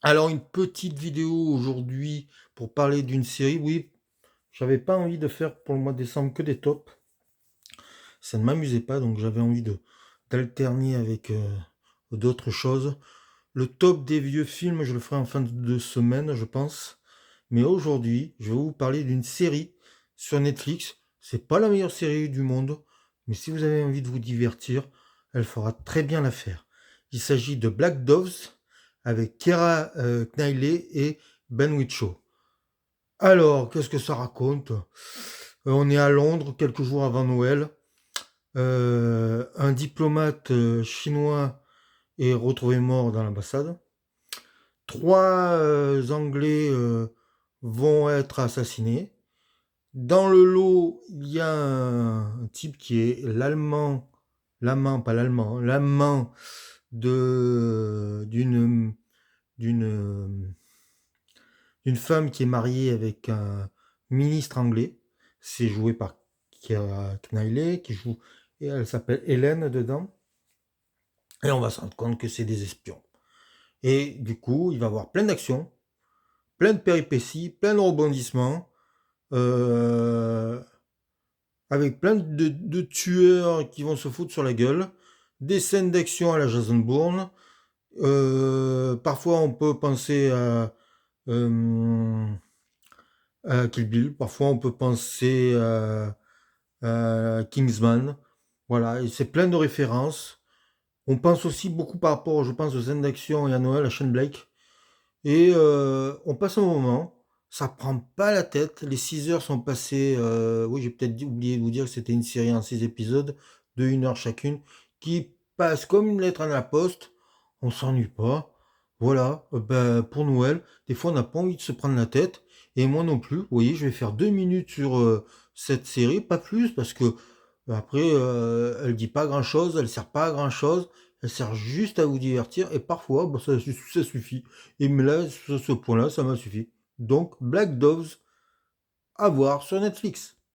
Alors une petite vidéo aujourd'hui pour parler d'une série. Oui, j'avais pas envie de faire pour le mois de décembre que des tops. Ça ne m'amusait pas, donc j'avais envie de d'alterner avec d'autres choses. Le top des vieux films, je le ferai en fin de semaine, je pense. Mais aujourd'hui, je vais vous parler d'une série sur Netflix. C'est pas la meilleure série du monde, mais si vous avez envie de vous divertir, elle fera très bien l'affaire. Il s'agit de Black Doves avec Keira Knightley et Ben Whishaw. Alors, qu'est-ce que ça raconte? On est à Londres quelques jours avant Noël. Un diplomate chinois est retrouvé mort dans l'ambassade. Trois Anglais vont être assassinés. Dans le lot, il y a un type qui est l'amant, pas l'allemand, hein, l'amant de d'une d'une femme qui est mariée avec un ministre anglais. C'est joué par Keira Knightley qui joue et elle s'appelle Hélène dedans. Et on va se rendre compte que c'est des espions. Et du coup, il va y avoir plein d'actions, plein de péripéties, plein de rebondissements. Euh, Avec plein de tueurs qui vont se foutre sur la gueule, des scènes d'action à la Jason Bourne. Parfois, on peut penser euh, à Kill Bill, parfois, on peut penser à Kingsman. Voilà, et c'est plein de références. On pense aussi beaucoup par rapport, je pense, aux scènes d'action et à Noël, à Shane Blake. Et on passe un moment, ça prend pas la tête. Les 6 heures sont passées. Oui, j'ai peut-être oublié de vous dire que c'était une série en 6 épisodes de 1 heure chacune qui passe comme une lettre à la poste. On s'ennuie pas. Voilà, ben, pour Noël, des fois on n'a pas envie de se prendre la tête. Et moi non plus. Vous voyez, je vais faire 2 minutes sur cette série, pas plus, parce que après, elle dit pas grand-chose, elle sert pas à grand-chose. Elle sert juste à vous divertir et parfois, bah, ça suffit. Et mais là, sur ce point-là, ça m'a suffi. Donc, Black Doves, à voir sur Netflix.